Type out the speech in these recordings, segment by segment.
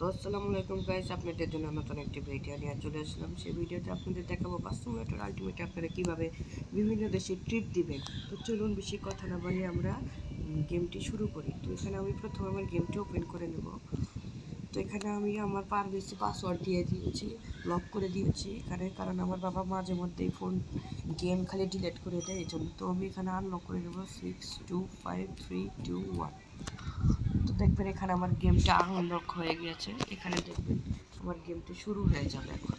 তো আসসালামু আলাইকুম গাইস, আপনাদের জন্য নতুন একটি ভিডিও নিয়ে চলে আসলাম। সেই ভিডিওতে আপনাদের দেখাবো বাস সিমুলেটর আলটিমেটে আপনারা কীভাবে বিভিন্ন দেশে ট্রিপ দিবেন। তো চলুন বেশি কথা না বলে আমরা গেমটি শুরু করি। তো এখানে আমি প্রথমে আমার গেমটি ওপেন করে নেব। তো এখানে আমি আমার প্রাইভেসি পাসওয়ার্ড দিয়ে দিয়েছি, লক করে দিয়েছি এখানে, কারণ আমার বাবা মাঝে মধ্যেই ফোন গেম খালি ডিলিট করে দেয় এই জন্য। তো আমি এখানে আনলক করে নেব 62532 1। তো দেখবেন এখানে আমার গেমটা আনলক হয়ে গেছে। এখানে দেখবেন আমার গেমটি শুরু হয়ে যাবে এখন।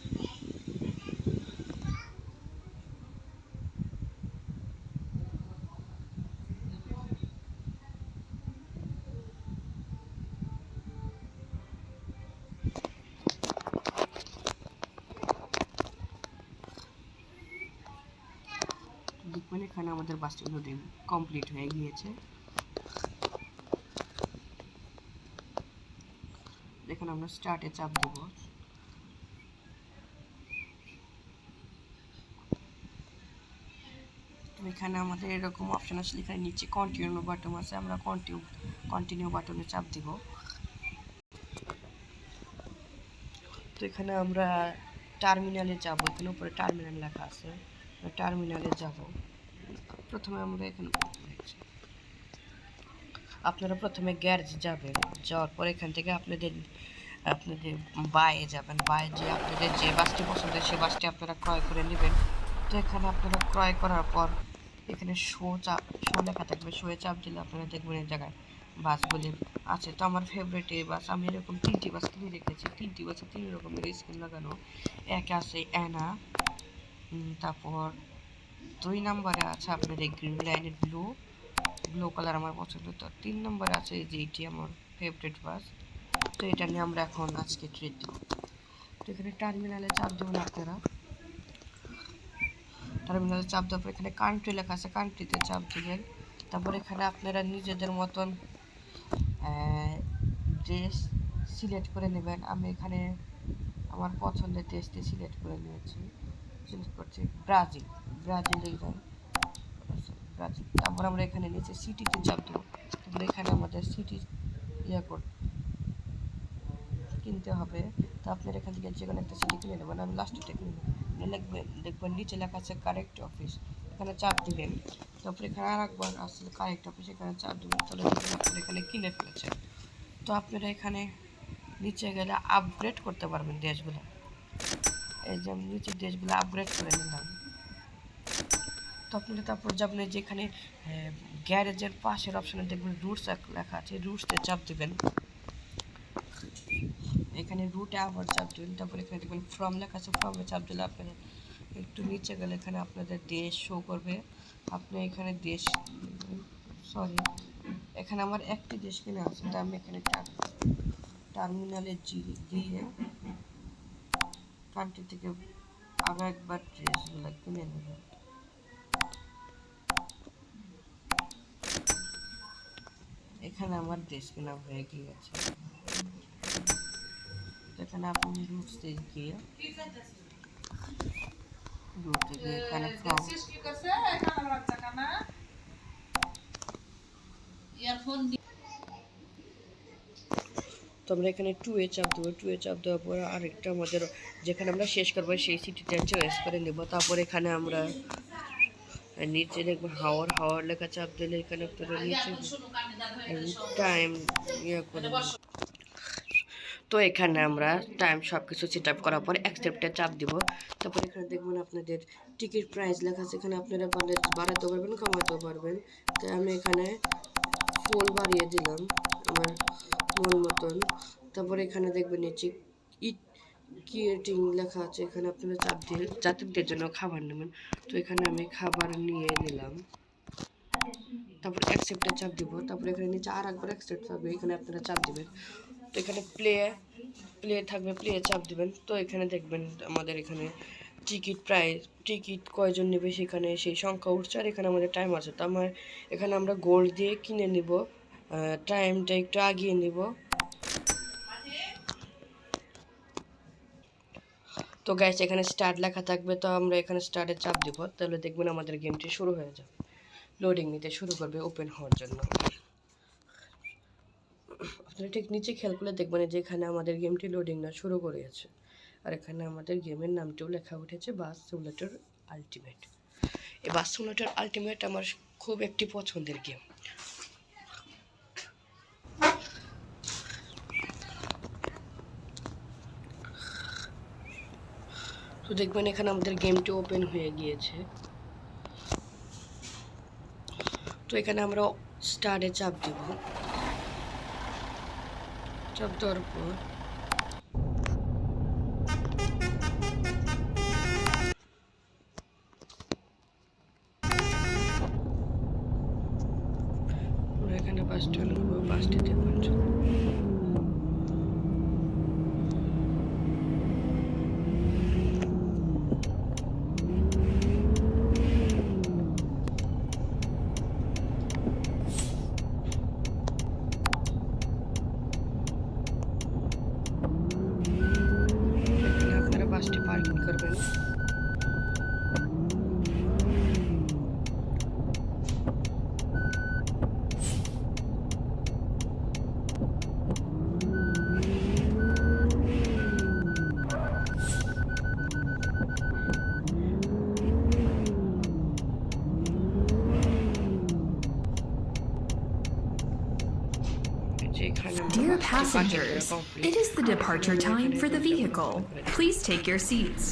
দেখবেন এখানে আমাদের বাসটি লোডিং কমপ্লিট হয়ে গিয়েছে। এখানে আমরা স্টার্টে চাপ দেব। এখানে আমাদের এরকম অপশন আসলে এখানে নিচে কন্টিনিউ বাটন আছে, আমরা কন্টিনিউ বাটনে চাপ দিব। তো এখানে আমরা টার্মিনালে যাব, এখানে উপরে টার্মিনাল লেখা আছে, টার্মিনালে যাব। প্রথমে আমরা এখানে আপনারা প্রথমে গ্যারেজ যাবেন, যাওয়ার পর এখান থেকে আপনাদের বাইরে যাবেন, বাইরে যে আপনাদের যে বাসটি পছন্দ সে বাসটি আপনারা ক্রয় করে নেবেন। তো এখানে আপনারা ক্রয় করার পর এখানে শো লেখা থাকবে, শোয়ে চাপ দিলে আপনারা দেখবেন এই জায়গায় বাসগুলি আছে। তো আমার ফেভারিট এই বাস, আমি এরকম 3টি বাস কিনে রেখেছি। 3টি বাসে 3 রকমের স্ক্রিন লাগানো। এক আছে অ্যানা, তারপর 2 নম্বরে আছে আপনাদের গ্রিন লাইনের ব্লু কালার আমার পছন্দ। তো 3 নম্বরে আছে যে এটি আমার ফেভারিট বাস। তো এটা নিয়ে আমরা এখন আজকে ট্রিট দেব। তো এখানে টার্মিনালে চাপ দেবেন আপনারা। টার্মিনালে চাপ দেওয়ার পর এখানে কান্ট্রি লেখা আছে, কান্ট্রিতে চাপ দিবেন। তারপর এখানে আপনারা নিজেদের মতন দেশ সিলেক্ট করে নেবেন। আমি এখানে আমার পছন্দের দেশটি সিলেক্ট করে নিয়েছি, সিলেক্ট করছি ব্রাজিলেই যাই, ব্রাজিল। তারপর আমরা এখানে নিচে সিটিতে চাপ দেবো। তারপর এখানে আমাদের সিটি কিনতে হবে। তো আপনার এখান থেকে যে কোনো একটা সিটি কিনে নেবেন, আমি লাস্টটা কিনে দেখবেন নিচে লেখা আছে কারেক্ট অফিস, এখানে চাপ দিবেন। তারপর এখানে আর একবার আসলে কারেক্ট অফিস, এখানে চাপ দিবেন। তাহলে দেখবেন আপনারা এখানে কিনে ফেলেছেন। তো আপনারা এখানে নিচে গেলে আপগ্রেড করতে পারবেন দেশগুলো। এই যে আমি নিচে দেশগুলো আপগ্রেড করে নিলাম। তো আপনারা তারপর যাবেন যেখানে গ্যারেজের পাশের অপশনে দেখবেন রুটস লেখা আছে, রুটসে চাপ দিবেন। এখানে রুটে আবার চাপ দিবেন। তারপর এখানে দেখবেন ফ্রম লেখা আছে, ফ্রমে চাপ দিলে আপনারা একটু নিচে গেলে এখানে আপনাদের দেশ শো করবে। আপনি এখানে দেশ, সরি, এখানে আমার একটি দেশ কিনে আছে, তো আমি এখানে টার্মিনালে দিয়ে কান্ট্রি থেকে আরও একবার ড্রেসগুলো কিনে নেব। এখানে আমার দেশ কেনা হয়ে গিয়েছে। এখানে আপনি রুটসে গিয়ে এখানে তো আমরা এখানে 2 চাপ দেবো। 2 চাপ দেওয়ার পর আরেকটা আমাদের যেখানে আমরা শেষ করবো সেই সিটিটা চয়েস করে নেব। তারপর এখানে আমরা নিচে দেখবো হাওয়ার লেখা চাপ দিলে এখানে আপনারা নিচে টাইম করে। তো এখানে আমরা টাইম সব কিছু সেট আপ করার পর অ্যাকসেপ্টে চাপ দিব। তারপর এখানে দেখবেন আপনাদের টিকিট প্রাইস লেখা আছে, এখানে আপনারা বাড়াতেও পারবেন কমাতেও পারবেন। তাই আমি এখানে ফুল বাড়িয়ে দিলাম আমার মন মতন। তারপর এখানে দেখবেন নিচে কিয়েটিং লেখা আছে, এখানে আপনারা চাপ দিয়ে যাত্রীদের জন্য খাবার নেবেন। তো এখানে আমি খাবার নিয়ে নিলাম। তারপর অ্যাকসেপ্টে চাপ দিব। তারপর এখানে নিচে আর একবার অ্যাকসেপ্ট থাকবে, এখানে আপনারা চাপ দিবেন। তো এখানে প্লে থাকবে, প্লে চাপ দিবেন। তো এখানে দেখবেন আমাদের এখানে টিকিট কয়জন নেবে সেখানে সেই সংখ্যা উঠছে, আর এখানে আমাদের টাইম আছে। তো এখানে আমরা গোল্ড দিয়ে কিনে নিব, টাইমটা একটু আগিয়ে নিব। তো গাইস এখানে স্টার্ট লেখা থাকবে, তো আমরা এখানে স্টার্টে চাপ দিব। তাহলে দেখবেন আমাদের গেমটি শুরু হয়ে যাবে, লোডিং নিতে শুরু করবে ওপেন হওয়ার জন্য। আপনারা ঠিক নিচে খেয়াল করলে দেখবেন যে এখানে আমাদের গেমটি লোডিং না শুরু করেছে, আর এখানে আমাদের গেমের নামটিও লেখা উঠেছে বাস সিমুলেটর আলটিমেট। এই বাস সিমুলেটর আলটিমেট আমার খুব একটি পছন্দের গেম। তো দেখবেন এখানে আমাদের গেমটি ওপেন হয়ে গিয়েছে। তো এখানে আমরা স্টার্টে চাপ দেব। চাপ দেওয়ার পর এখানে বাসটি নেবো, বাসটি দেখবেন আপনারা বাসটি পার্কিং করবেন। Dear passengers, it is the departure time for the vehicle. Please take your seats.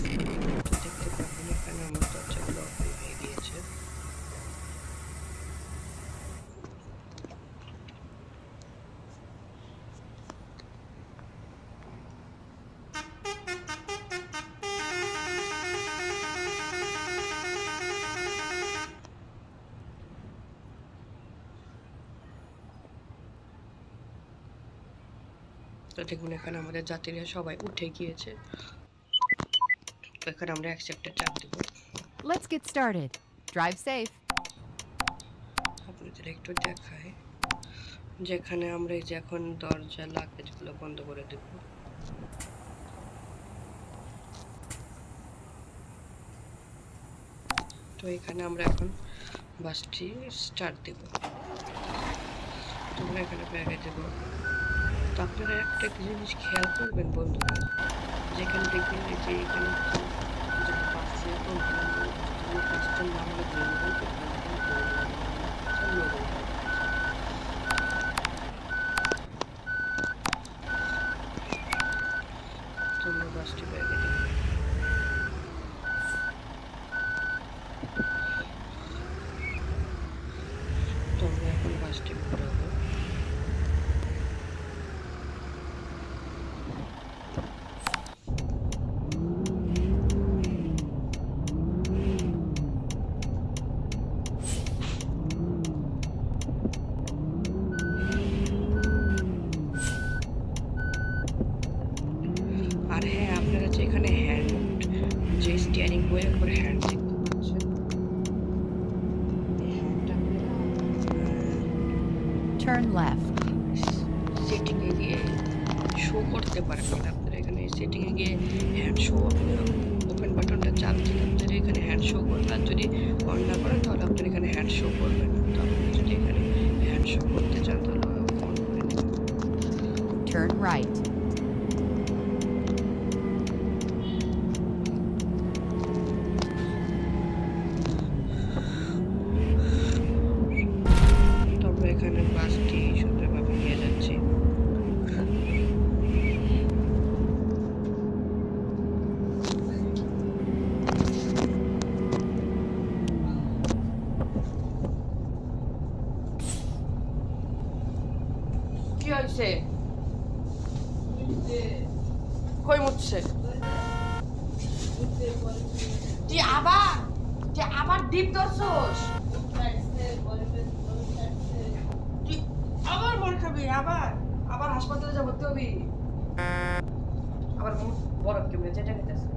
তো দেখুন এখানে আমাদের যাত্রীরা সবাই উঠে গিয়েছে। এখানে আমরা অ্যাকসেপ্টে চাপ দেব। Let's get started. Drive safe. আপনাদের একটু দেখাই যেখানে আমরা এই যে এখন দরজা লাগেজগুলো বন্ধ করে দেব। তো এখানে আমরা এখন বাসটি স্টার্ট দেব। তোমরা এখানে ব্যাগে দেব। তো আপনারা একটা জিনিস খেয়াল করবেন বন্ধুরা, যেখানে দেখবেন যে এখানে বাসের বাসটার নাম হলো তোমরা বাসটি ব্যাগে দেবে। তো আমরা এখন বাসটি ঘোরাবো। আর হ্যাঁ, আপনারা যে এখানে হ্যান্ড যে স্টিয়ারিং হুইলের উপরে হ্যান্ড দেখতে পাচ্ছেন, Turn left. সেটিংয়ে গিয়ে শো করতে পারবেন। আপনারা এখানে সেটিংয়ে গিয়ে হ্যান্ড শো ওপেন বাটনটা চাপ দিলে আপনারা এখানে হ্যান্ড শো করবে, আর যদি অন না করেন তাহলে আপনার এখানে হ্যান্ড শো করবে না। তো আপনি যদি এখানে হ্যান্ড শো করতে চান তাহলে অন করে নেবেন। Turn right. তবে এখানে বাসটি সুন্দরভাবে নিয়ে যাচ্ছে। কি হয়েছে? কই মুছছে? তুই আবার ডিপ ধরছস? তুই আবার বল খাবি? আবার হাসপাতালে যাবো তো হবি? আবার বরফ কেমনে যেটা খেতেছে?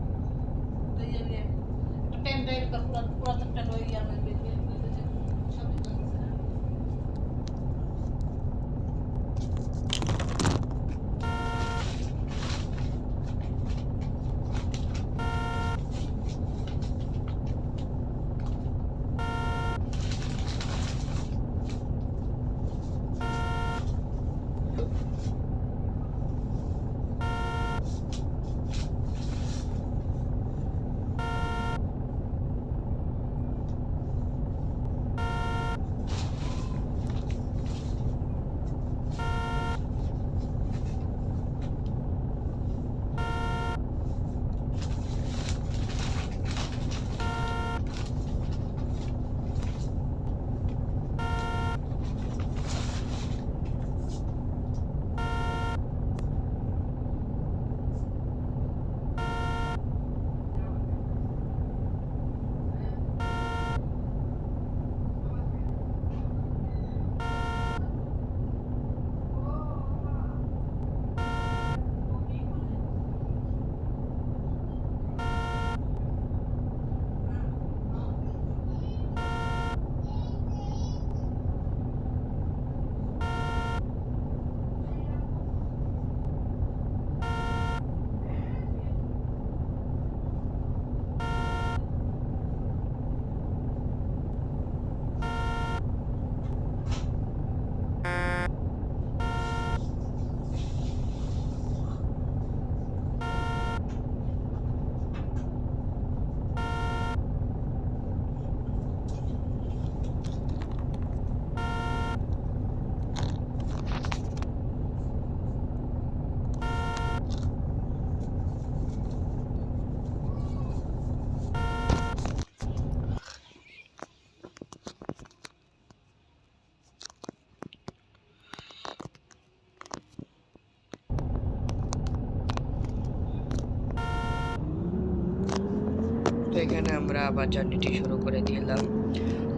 এখানে আমরা আবার জার্নিটি শুরু করে দিলাম।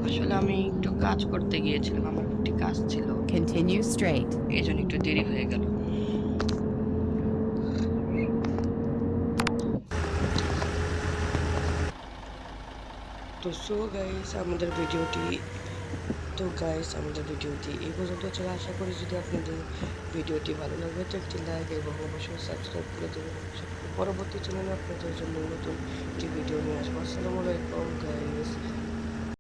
আসলে আমি একটু কাজ করতে গিয়েছিলাম, আমার একটি কাজ ছিল, Continue straight. এই জন্য একটু দেরি হয়ে গেল। তো গাইস আমাদের ভিডিওটি এই পর্যন্ত ছিল। আশা করি যদি আপনাদের ভিডিওটি ভালো লাগবে তো একটি লাইক এবং অবশ্যই সাবস্ক্রাইব করে দেবেন। পরবর্তী চ্যানেলে আপনাদের জন্য নতুন একটি ভিডিও নিয়ে আসবো। আসসালামু আলাইকুম গাইস।